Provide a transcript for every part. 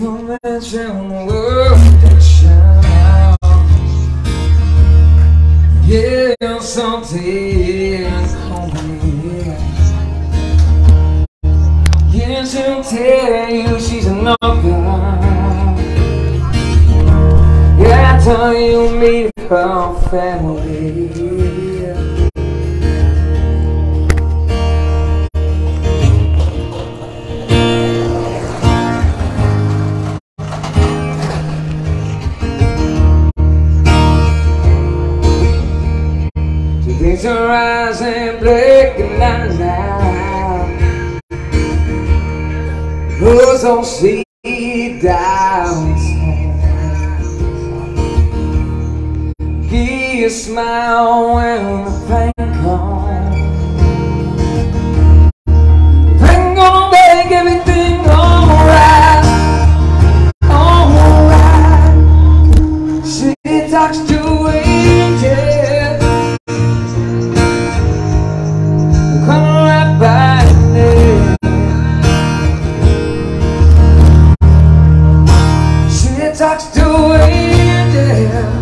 No mention the world that shine. Yeah, something's coming. Yeah, she'll tell you she's another. Yeah, I tell you meet her family. Things are rising, breaking down now. Who's on see downtown? Give you a smile when the pain comes. Pain gonna make everything alright, alright. She talks to angels. Coming right by me. She talks to angels.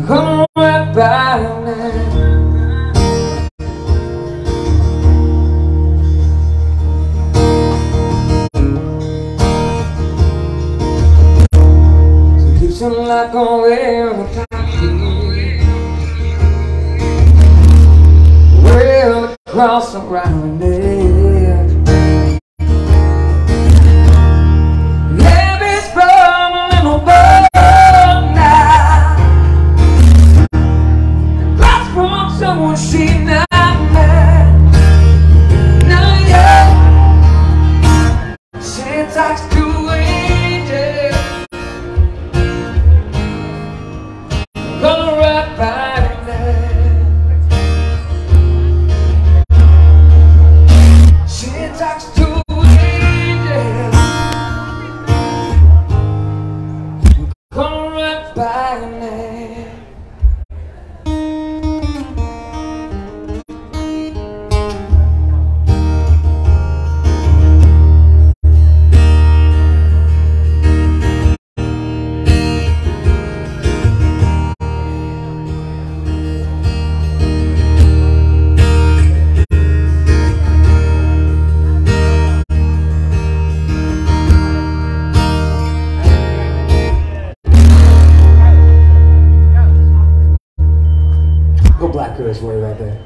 Coming right by me. She keeps on like on every time. Well, across around it. Yeah, it's from a little bird now. That's from someone she not met. Now, yeah, she talks to angels. Gonna right by there. Talks to angels. Come right by me. Black Chris way right there.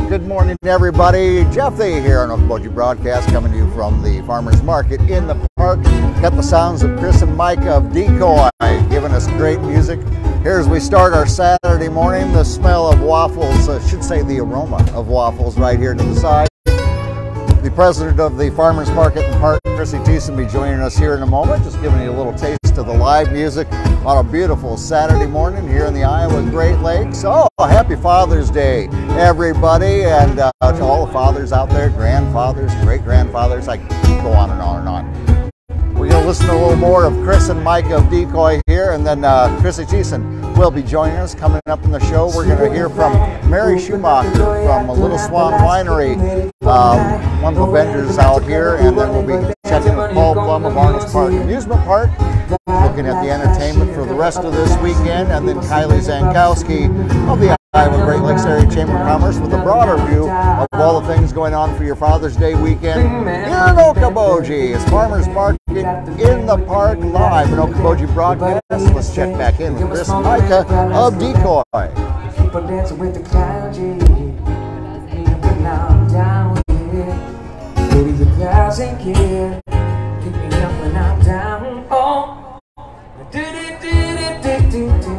Good morning, everybody. Jeff Thay here on Okoboji Broadcast, coming to you from the Farmers Market in the park. Got the sounds of Chris and Mike of Decoy giving us great music. Here as we start our Saturday morning, the smell of waffles, should say the aroma of waffles right here to the side. The president of the Farmers Market in the Park, Chrissy Thiessen, will be joining us here in a moment, just giving you a little taste of the live music on a beautiful Saturday morning here in the Iowa Great Lakes. Oh, happy Father's Day, everybody, and to all the fathers out there, grandfathers, great-grandfathers. I could go on and on and on. We're going to listen to a little more of Chris and Mike of Decoy here, and then Chrissy Thiessen will be joining us. Coming up in the show, we're going to hear from Mary Schumacher from Little Swan Winery, one of the vendors out here, and then we'll be checking with Paul Plum of Arnold's Park Amusement Park, looking at the entertainment for the rest of this weekend, and then Kylie Zankowski of the Iowa Great Lakes Area Chamber of Commerce with a broader view of all the things going on for your Father's Day weekend here in Okoboji. It's Farmers Market in the Park live, an Okoboji broadcast. Let's check back in with Chris and Micah of Decoy. People dancing with the clouds, now down here. Baby, the clouds ain't here. Pick me up when I'm down. Oh, do do do do do do.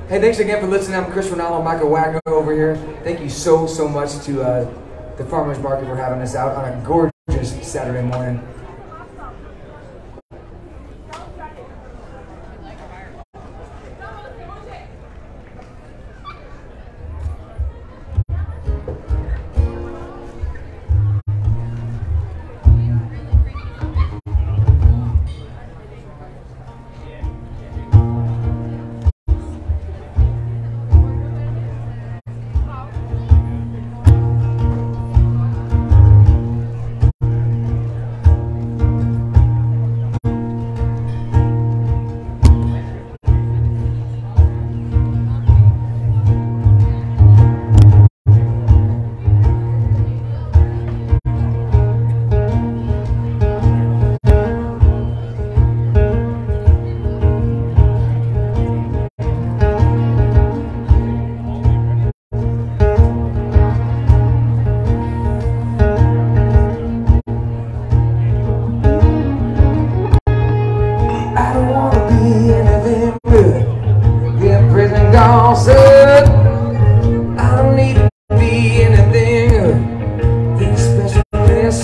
Hey, thanks again for listening. I'm Chris Ronaldo, Michael Wagner over here. Thank you so much to the Farmers Market for having us out on a gorgeous Saturday morning.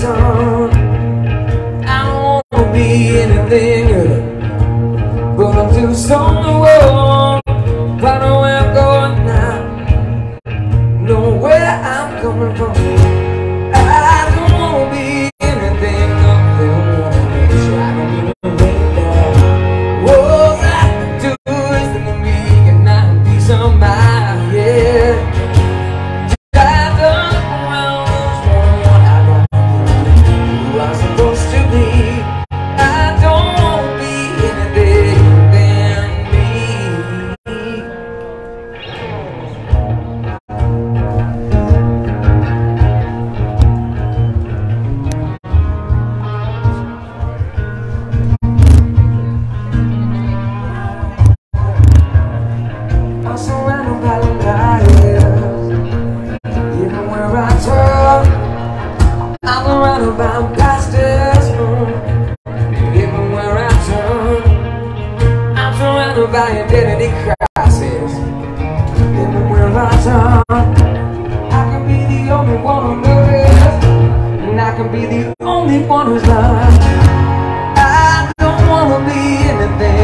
sun. I don't wanna be anything, but I'm too strong to walk. I know where I'm going now, know where I'm coming from. I don't wanna be anything, I don't wanna be trying to be there. All I do is think of me and not be somebody, yeah. I've done around what I don't know who I'm supposed to be. I don't wanna be anything than me. I'm surrounded by liars, even where I turn. I'm surrounded by pastors, even where I turn. I'm surrounded by identity crisis, even where I turn. I can be the only one who knows, and I can be the only one who's lying. I don't wanna be anything.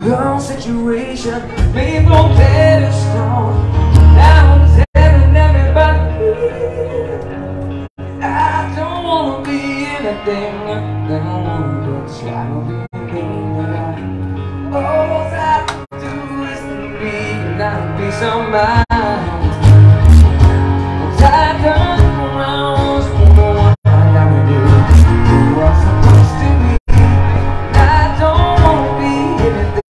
Her situation made no better strong. Now I'm telling everybody I don't wanna be anything. I don't wanna be trying to be anything. All I do is be and not be somebody. I'm tired of around what I gotta do. Who I'm supposed to be. I don't wanna be anything.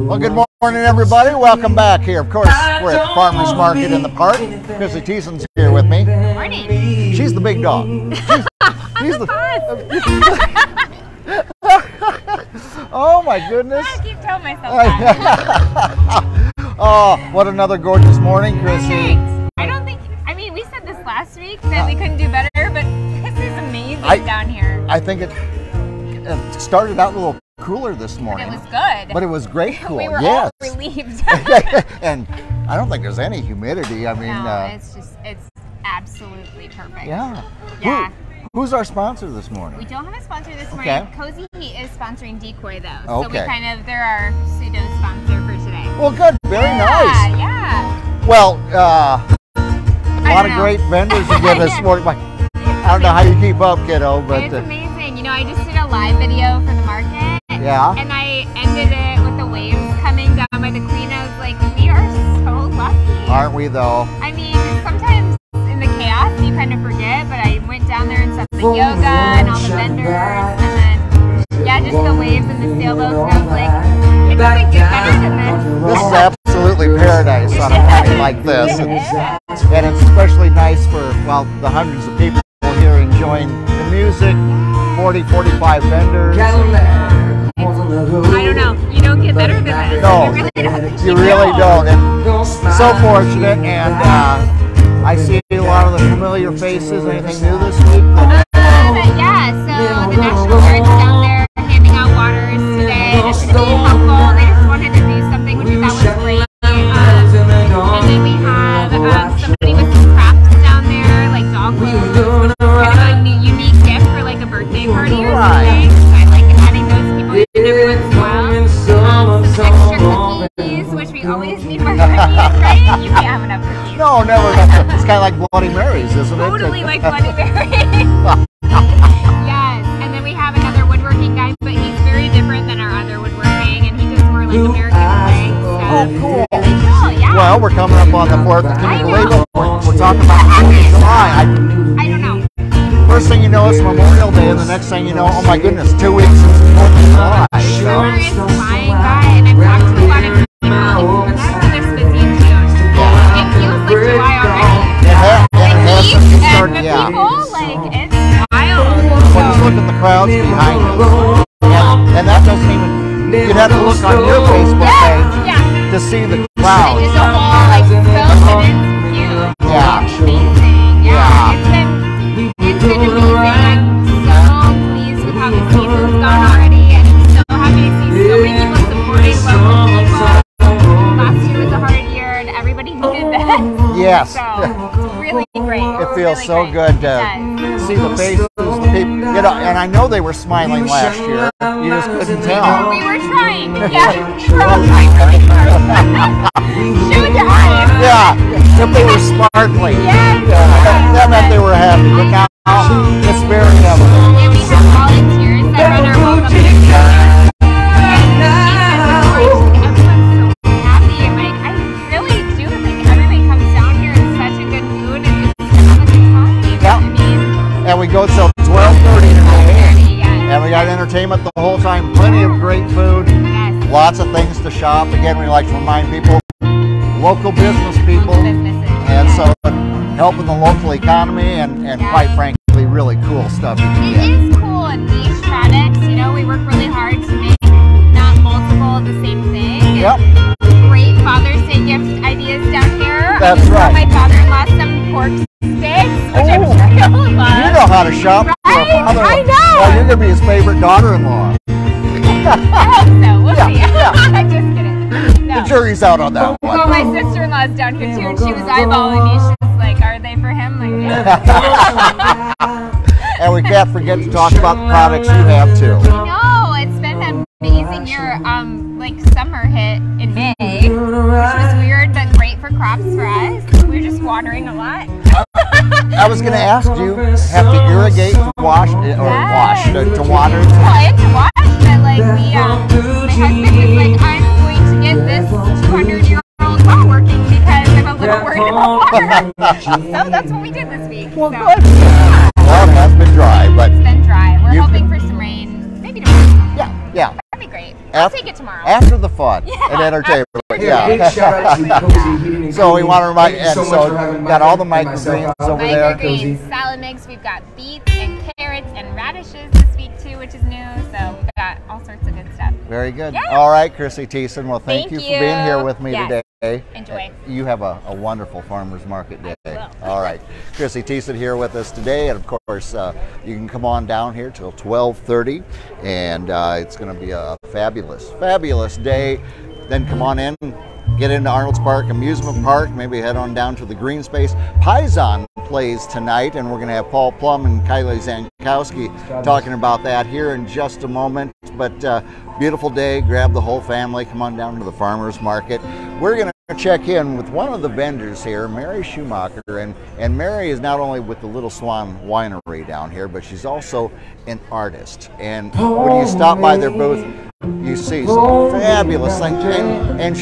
Well, good morning, everybody. Welcome back here. Of course, we're at the Farmers Market in the park. Chrissy Thiessen's here with me. Morning. She's the big dog. She's the. Oh my goodness! I keep telling myself that. Oh, what another gorgeous morning, Chrissy. Thanks. I don't think. I mean, we said this last week that we couldn't do better, but this is amazing down here. I think it started out a little cooler this morning. But it was good. But it was great cool. We were yes. all relieved. And I don't think there's any humidity. I mean, no, it's absolutely perfect. Yeah. Yeah. Who's our sponsor this morning? We don't have a sponsor this morning. Okay. Cozy Heat is sponsoring Decoy though. Okay. So we kind of, they're our pseudo sponsor for today. Well, good. Very nice. Yeah. Well, lot of great vendors again this morning. I don't know how you keep up, kiddo, but it's amazing. You know, I just did a live video for the market. Yeah. And I ended it with the waves coming down by the queen. I was like, we are so lucky. Aren't we though? I mean, sometimes in the chaos you kind of forget, but I went down there and saw the yoga and all the vendors, and then yeah, just the waves and the sailboats, and I was like, it doesn't get better than this. This is absolutely paradise on a morning like this, and it's especially nice for, well, the hundreds of people here enjoying the music, 40-45 vendors. I don't know. You don't get better than this. No, you really don't. And so fortunate, and I see a lot of the familiar faces. Anything new this week? Yeah, so the National Guard's down there handing out waters today. Just to be helpful. They just wanted to do something, which we thought was great. And then we have somebody with some crafts down there, like dog clothes. Kind of a unique gift for like a birthday party or something. So I like adding those people in every once in a while. Some extra cookies, which we always need more cookies, right? You can't have enough cookies. No, never. It's kind of like Bloody Marys, isn't it? Totally like Bloody Marys. Yes, and then we have another woodworking guy, but he's very different than our other woodworking, and he does more like American plank. So Oh, cool. really cool, yeah. Well, we're coming up on the 4th. Can you believe it? We're talking about July. I don't know. First thing you know, it's Memorial Day, and the next thing you know, oh my goodness, 2 weeks since 4th of July. Summer is flying by, and I've talked to a lot of people. It's this busy in June. It feels like July already. It has since you And started, the yeah. people, like, it's wild. Well, just look at the crowds behind us. And that doesn't even, you'd have to look on your Facebook page Yeah. to see the It's crowds. a whole, like, filled, and it's huge. Yeah. It's amazing. Yeah. It's been amazing. I'm so pleased with how the season's gone already, and I'm so happy to see so many people supporting local people. Last year was a hard year, and everybody needed this. Yes. So, it's really great. It feels really so great. good to It does. see the faces, the people, you know, and I know they were smiling last year. You just couldn't tell. We were trying. Yeah. We're all trying really hard. Shoot your eyes. Yeah, if they were sparkling. Yes. That meant they were happy. Look how it's very evident. And we have volunteers that run our welcome experience. Everyone's so happy. And like, I really do think everybody comes down here and such a good food and just have a good time. Yeah. I mean, And we go till 12:30 today. yes. And we got entertainment the whole time. Plenty of great food. Yes. Lots of things to shop. Again, we like to remind people, local business people. Businesses. And Yes. so helping the local economy and Yeah. quite frankly, really cool stuff you can It get. is cool and niche products. You know, we work really hard to make not multiple of the same thing. Yep. Great Father's Day gift ideas down here. That's I just right. got my father-in-law some pork sticks, which I'm Oh. sure he'll love. You know how to shop for a Right? father. I know. Well, you're going to be his favorite daughter-in-law. I hope so. We'll Yeah, see. yeah. Just kidding. No. The jury's out on that Well, one. my sister-in-law's down here too, and she was eyeballing me. She was like, "Are they for him?" Like, yeah. And we can't forget to talk about the products you have too. No, it's been an amazing year. Like summer hit in May, which was weird, but great for crops for us. We were just watering a lot. I was going to ask, do you have to irrigate to wash or Yes. to water? Well, I had to watch, but like my husband was like, "I'm going to get this 200-year-old well working because I'm a little worried about water." So that's what we did this week. Well, so. good. Well, it has been dry, but It's been dry. We're You- hoping for some rain. Maybe tomorrow. yeah. That'd be great. I'll Af- take it tomorrow. After the fun Yeah. and entertainment, Hey, big shout out to Cozy Heating and So we Cooling. want to remind, Thank you and so much so for having got all the Mike and myself microgreens out. over there. Microgreens, salad mix. We've got beets and carrots and radishes this week too, which is new. So we've got all sorts of good stuff. Very good. Yeah. All right, Chrissy Thiessen. Well, thank Thank you for being here you. with me Yes. today. Enjoy. You have a wonderful farmers market day. will. All right. Chrissy Thiessen here with us today. And of course, you can come on down here till 12:30. And it's going to be a fabulous, fabulous day. Then come on in, get into Arnold's Park Amusement Park, maybe head on down to the green space. Paisan plays tonight, and we're going to have Paul Plum and Kylie Zankowski talking about that here in just a moment. But beautiful day, grab the whole family, come on down to the farmers market. We're going to to check in with one of the vendors here, Mary Schumacher, and Mary is not only with the Little Swan Winery down here, but she's also an artist. And when you stop by their booth, you see some fabulous things, and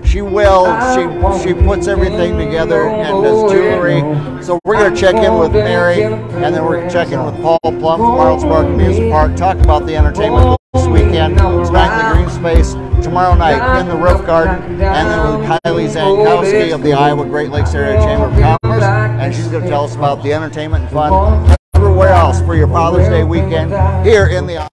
she welds, she puts everything together and does jewelry. So we're going to check in with Mary, and then we're going to check in with Paul Plum from Arnold Spark Music Park, talk about the entertainment this weekend, back in the green space tomorrow night in the Roof Garden, and then with Kylie Zankowski of the Iowa Great Lakes Area Chamber of Commerce, and she's going to tell us about the entertainment and fun everywhere else for your Father's Day weekend here in the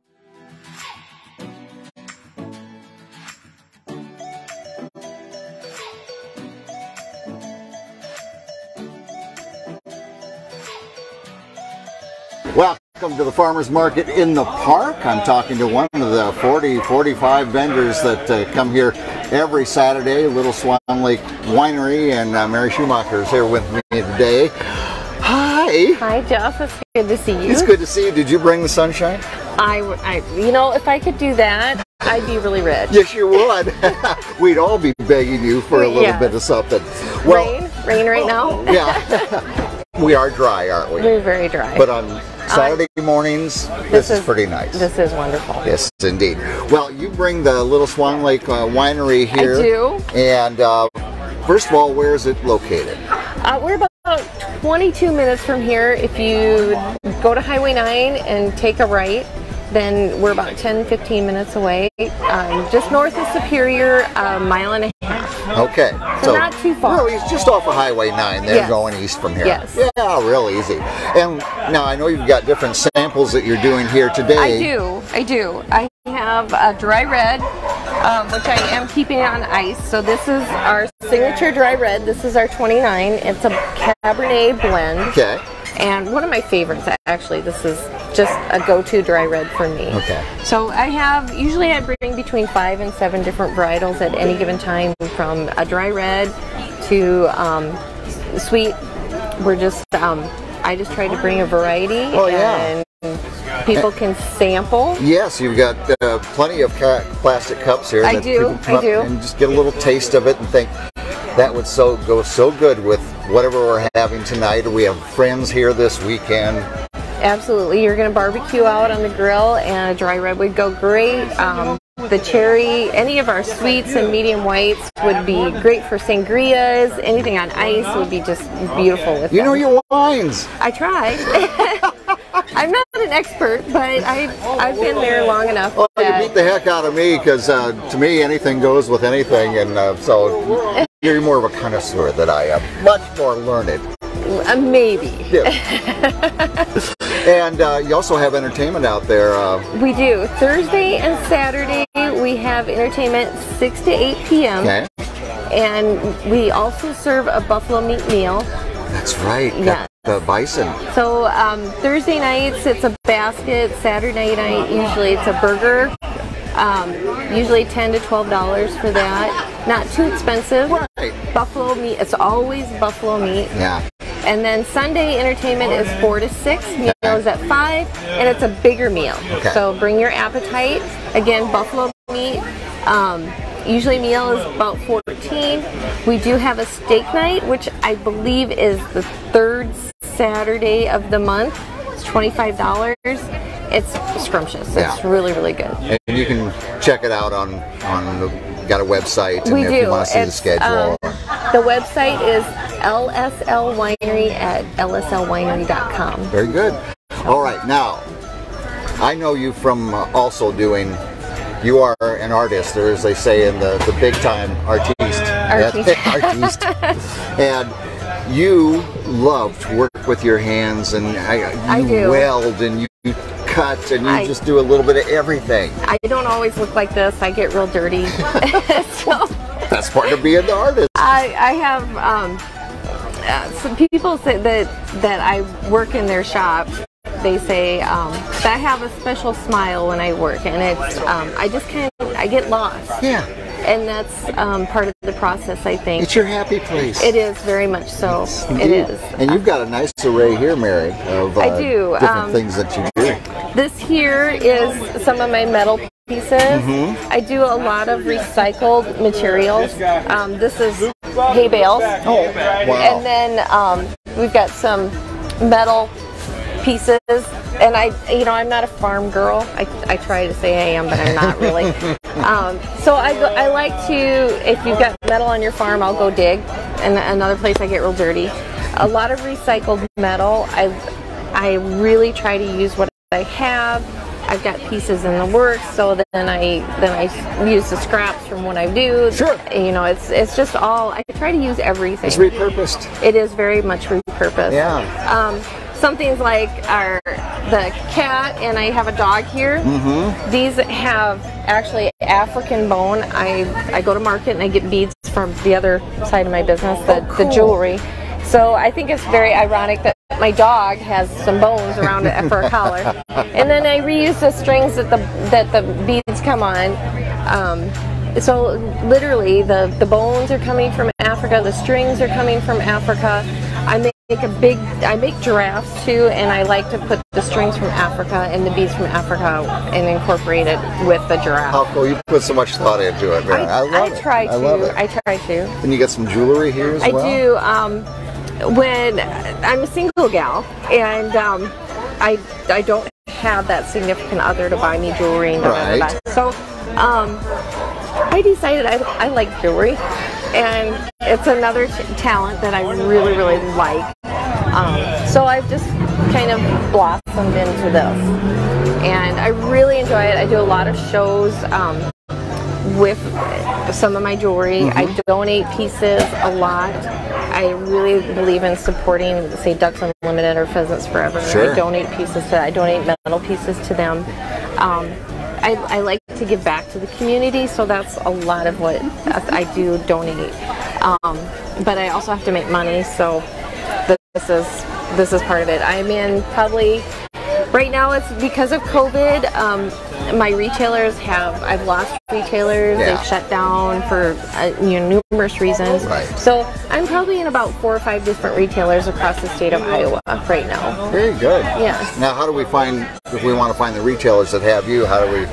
Welcome to the Farmers Market in the Park. I'm talking to one of the 45 vendors that come here every Saturday, Little Swan Lake Winery, and Mary Schumacher is here with me today. Hi. Hi, Jeff. It's good to see you. It's good to see you. Did you bring the sunshine? You know, if I could do that, I'd be really rich. Yes, you would. We'd all be begging you for a little bit of something. Well, rain right now? Yeah. We are dry, aren't we? We're very dry. But on Saturday mornings, this is pretty nice. This is wonderful. Yes, indeed. Well, you bring the Little Swan Lake Winery here. I do. And first of all, where is it located? We're about 22 minutes from here. If you go to Highway 9 and take a right, then we're about 10-15 minutes away. Just north of Superior, a mile and a half. Okay. So not too far. Really, it's just off of Highway 9. They're going east from here. Yes. Yeah, real easy. And now I know you've got different samples that you're doing here today. I do. I have a dry red, which I am keeping on ice. So this is our signature dry red. This is our 29. It's a Cabernet blend. Okay. And one of my favorites, actually. This is just a go-to dry red for me. Okay. So usually I bring between 5 and 7 different varietals at any given time, from a dry red to sweet. We're just, I just try to bring a variety. Oh, yeah. And people can sample. Yes, you've got plenty of plastic cups here. I do. And just get a little taste of it and think, that would go so good with whatever we're having tonight. We have friends here this weekend. Absolutely. You're going to barbecue out on the grill, and a dry red would go great. The cherry, any of our sweets and medium whites would be great for sangrias. Anything on ice would be just beautiful with You know your wines. I try. I'm not an expert, but I've been there long enough. Well, you beat the heck out of me, because to me anything goes with anything, and so you're more of a connoisseur than I am. Much more learned. Maybe. Yeah. And you also have entertainment out there. We do. Thursday and Saturday we have entertainment 6 to 8 p.m. Okay. And we also serve a buffalo meat meal. That's right. Yeah. The bison. So Thursday nights it's a basket. Saturday night usually it's a burger. Usually $10 to $12 for that. Not too expensive. Right. Buffalo meat. It's always buffalo meat. Yeah. And then Sunday entertainment is 4 to 6. Meal is at 5, and it's a bigger meal. Okay. So bring your appetite. Again, buffalo meat. Usually meal is about 14. We do have a steak night, which I believe is the third Saturday of the month. It's $25. It's scrumptious. Yeah. It's really, really good. And you can check it out on got a website, and we if do. you want to see the schedule. The website is LSL Winery at lslwinery.com. Very good. All right, now I know you from also doing. You are an artist, or as they say in the big time, artiste. Artiste. And you love to work with your hands, and you weld, and you cut, and you just do a little bit of everything. I don't always look like this. I get real dirty. So that's part of being the artist. I have some people say that I work in their shop. They say that I have a special smile when I work, and it's I get lost. Yeah. And that's part of the process, I think. It's your happy place. It is, very much so. Yes, it is. And you've got a nice array here, Mary, of I do. different things that you do. This here is some of my metal pieces. I do a lot of recycled materials. This is hay bales. Oh, wow. And then we've got some metal pieces. And I'm not a farm girl. I try to say I am, but I'm not really. So I like to, if you've got metal on your farm, I'll go dig. And another place I get real dirty. A lot of recycled metal. I really try to use what I have. I've got pieces in the works, so then I use the scraps from what I do. Sure. It's just all, I try to use everything. It's repurposed. It is very much repurposed. Yeah. Some things like the cat, and I have a dog here. These have actually African bone. I go to market and I get beads from the other side of my business, the jewelry. So I think it's very ironic that my dog has some bones around it for a collar. And then I reuse the strings that the beads come on. So literally the bones are coming from Africa, the strings are coming from Africa. I make giraffes too, and I like to put the strings from Africa and the beads from Africa and incorporate it with the giraffe. How cool. You put so much thought into it, man. I love it. I love it. I try to. And you got some jewelry here as well? I do. When I'm a single gal, and I don't have that significant other to buy me jewelry and right. So I decided I like jewelry, and it's another talent that I really, really like. So I've just kind of blossomed into this, and I really enjoy it. I do a lot of shows with some of my jewelry. I donate pieces a lot. I really believe in supporting, say, Ducks Unlimited or Pheasants Forever. Sure. I donate metal pieces to them. I like to give back to the community, so that's a lot of what I do donate. But I also have to make money, so this is part of it. I'm in probably right now. It's because of COVID. My retailers I've lost retailers. Yeah. They've shut down for numerous reasons. Right. So I'm probably in about 4 or 5 different retailers across the state of Iowa right now. Very good. Yes. Now, how do we find, if we want to find the retailers that have you, how do we?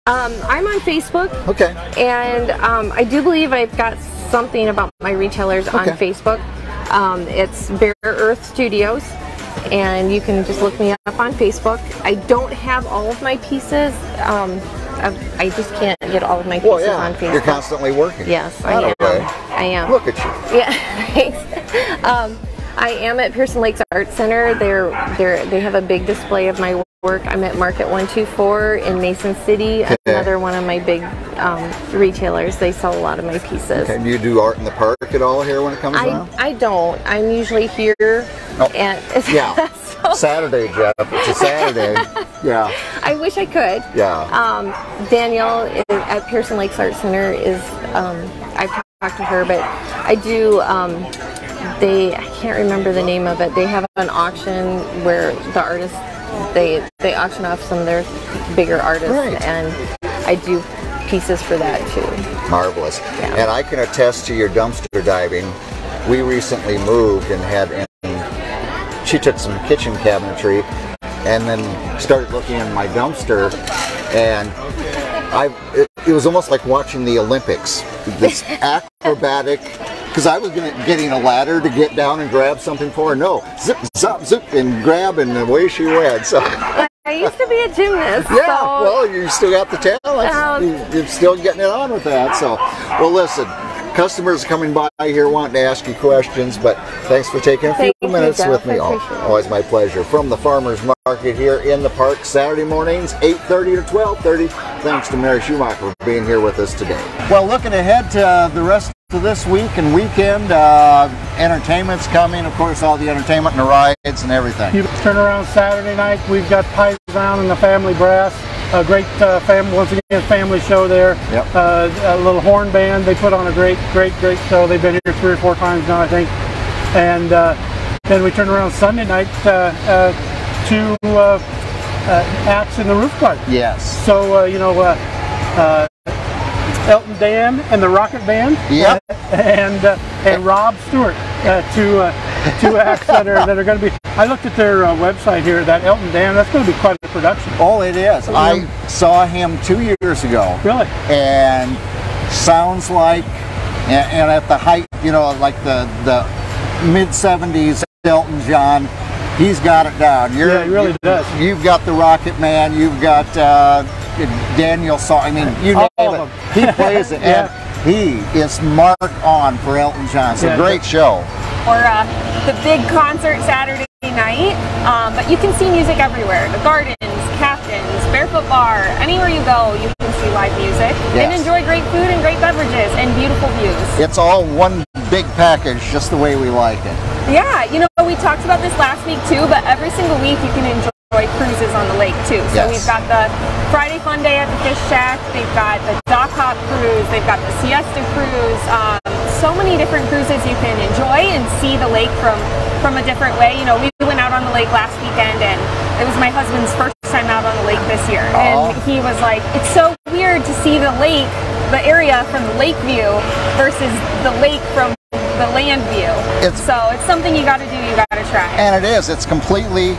I'm on Facebook. Okay. And I do believe I've got something about my retailers on Facebook. It's Bare Earth Studios, and you can just look me up on Facebook. I don't have all of my pieces. I just can't get all of my pieces on Facebook. You're constantly working. Yes, I am. Look at you. Yeah, thanks. I am at Pearson Lakes Art Center. They have a big display of my work. I'm at Market 124 in Mason City, another one of my big retailers. They sell a lot of my pieces. Okay. Do you do art in the park at all here when it comes around? I don't. I'm usually here. And yeah. Saturday, Jeff. It's a Saturday. Yeah. I wish I could. Yeah. Danielle at Pearson Lakes Art Center is, I've talked to her, but I do, I can't remember the name of it. They have an auction where the artists, they auction off some of their bigger artists, and I do pieces for that too. Marvelous. Yeah. And I can attest to your dumpster diving. We recently moved and she took some kitchen cabinetry and then started looking in my dumpster, and it was almost like watching the Olympics. This acrobatic, because I was getting a ladder to get down and grab something for her. No, zip, zop, zip, and grab, and away she went. So I used to be a gymnast. yeah, so, well, you still got the talent. You're still getting it on with that. So, well, listen, customers coming by here wanting to ask you questions, but thanks for taking a few minutes with me. Always my pleasure. From the Farmers Market here in the park, Saturday mornings, 8:30 to 12:30. Thanks to Mary Schumacher for being here with us today. Well, looking ahead to the rest of this week and weekend, entertainment's coming. Of course, all the entertainment and the rides and everything. You turn around Saturday night, we've got Paisan and the Family Brass. A great once again, family show there. Yep. A little horn band. They put on a great show. They've been here 3 or 4 times now, I think. And then we turn around Sunday night to acts in the roof garden. Yes. So Elton Dan and the Rocket Band. Yep. And Rob Stewart, two acts that are going to be. I looked at their website here. That Elton Dan, that's going to be quite a production. Oh, it is. I saw him 2 years ago. Really? And sounds like, and at the height, you know, like the mid 70s Elton John. He's got it down. Yeah, he really does. You've got the Rocket Man. You've got Daniel Saw. I mean, you name it. He plays it, and he is marked on for Elton John. It's a great show. Or the big concert Saturday night. But you can see music everywhere. The Gardens, Captains, Barefoot Bar. Anywhere you go, you can see live music and enjoy great food and great beverages and beautiful views. It's all one big package, just the way we like it. Yeah, you know, we talked about this last week too, but every single week you can enjoy cruises on the lake too. So we've got the Friday Fun Day at the Fish Shack, they've got the Dock Hop Cruise, they've got the Siesta Cruise, so many different cruises you can enjoy and see the lake from a different way. You know, we went out on the lake last weekend and it was my husband's first time out on the lake this year. And he was like, it's so weird to see the lake, the area from the lake view versus the lake from the land view. So it's something you got to do, you got to try. And it is. It's completely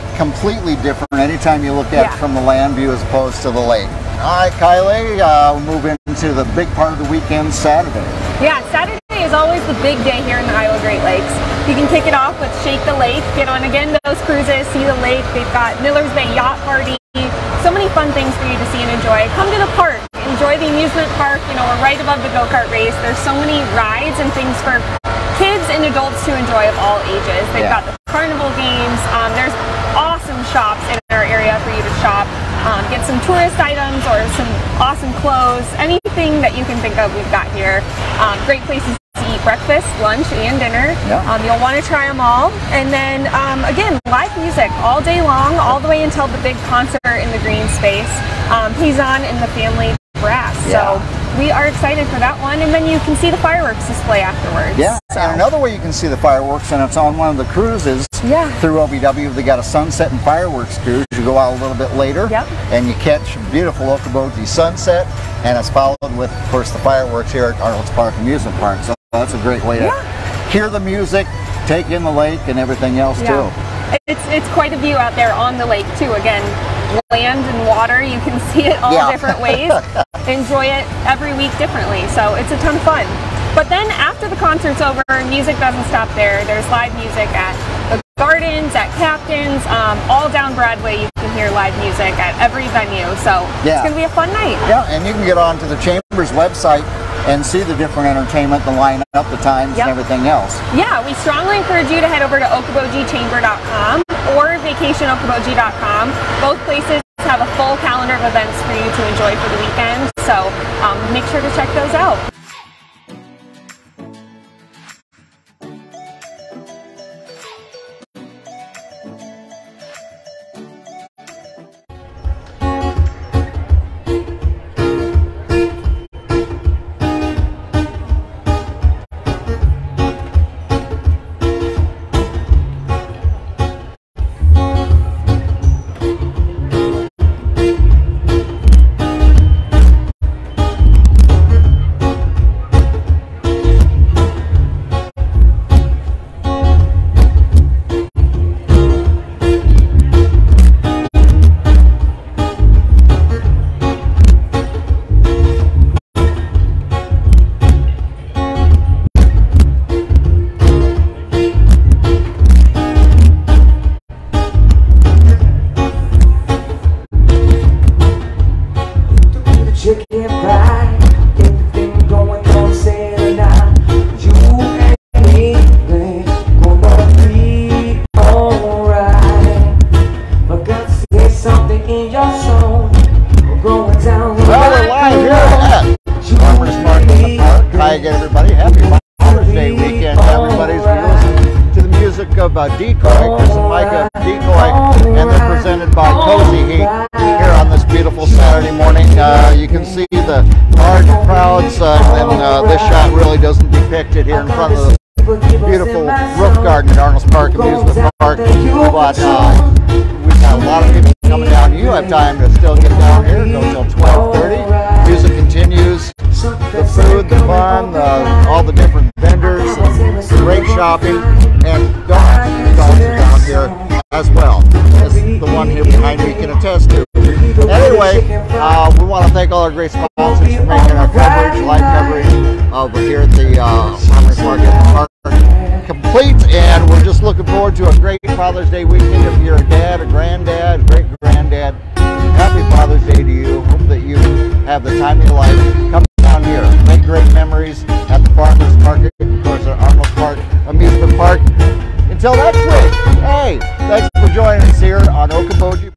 different anytime you look at it from the land view as opposed to the lake. All right, Kylie, we'll move into the big part of the weekend, Saturday. Yeah, Saturday is always the big day here in the Iowa Great Lakes. You can kick it off with Shake the Lake, get on again those cruises, see the lake. They've got Miller's Bay Yacht Party. So many fun things for you to see and enjoy. Come to the park, enjoy the amusement park. You know, we're right above the go-kart race. There's so many rides and things for kids and adults to enjoy of all ages. They've got the carnival games. There's awesome shops in our area for you to shop. Get some tourist items or some awesome clothes. Anything that you can think of, we've got here. Great places to eat breakfast, lunch, and dinner. You'll want to try them all. And then, again, live music all day long, all the way until the big concert in the green space. Pizan and the Family Brass. So we are excited for that one. And then you can see the fireworks display afterwards. And another way you can see the fireworks, and it's on one of the cruises through OVW. They got a sunset and fireworks cruise. You go out a little bit later and you catch beautiful Okoboji sunset, and it's followed with, of course, the fireworks here at Arnold's Park Amusement Park. So that's a great way to hear the music, take in the lake, and everything else too. It's quite a view out there on the lake too. Again, land and water, you can see it all different ways. Enjoy it every week differently, so it's a ton of fun. But then after the concert's over, music doesn't stop there. There's live music at the Gardens, at Captains, all down Broadway. You can hear live music at every venue, so it's going to be a fun night. And you can get onto the Chamber's website and see the different entertainment, the lineup, the times, and everything else. We strongly encourage you to head over to okobojichamber.com or vacationokoboji.com. Both places have a full calendar of events for you to enjoy for the weekend, so make sure to check those out. Chicken fried, everything going on, say now. You and me, babe, gonna be alright. But God say something in your soul. We're going down the we're live here at Farmers Market in the Park. Hi again, everybody. Happy Father's Day weekend, everybody's listening to the music of Decoy, Chris and Mike of Decoy, and they're presented by Cozy Heat here on this beautiful Saturday morning. You can see the large crowds, and this shot really doesn't depict it here in front of the beautiful roof garden at Arnold's Park Amusement Park. But we've got a lot of people coming down. You have time to still get down here. Go till 12:30. Music continues the food, the fun, all the different vendors, great shopping, and dogs are down here as well, as the one here behind me can attest to. Anyway, we want to thank all our great sponsors for making our coverage, live coverage of here at the Farmers Market in the Park complete, and we're just looking forward to a great Father's Day weekend. If you're a dad, a granddad, great-granddad, happy Father's Day to you. Hope that you have the time of your life. Come down here, make great memories at the Farmers Market, of course, at Arnold Park Amusement Park. Until next week, hey, thanks for joining us here on Okoboji.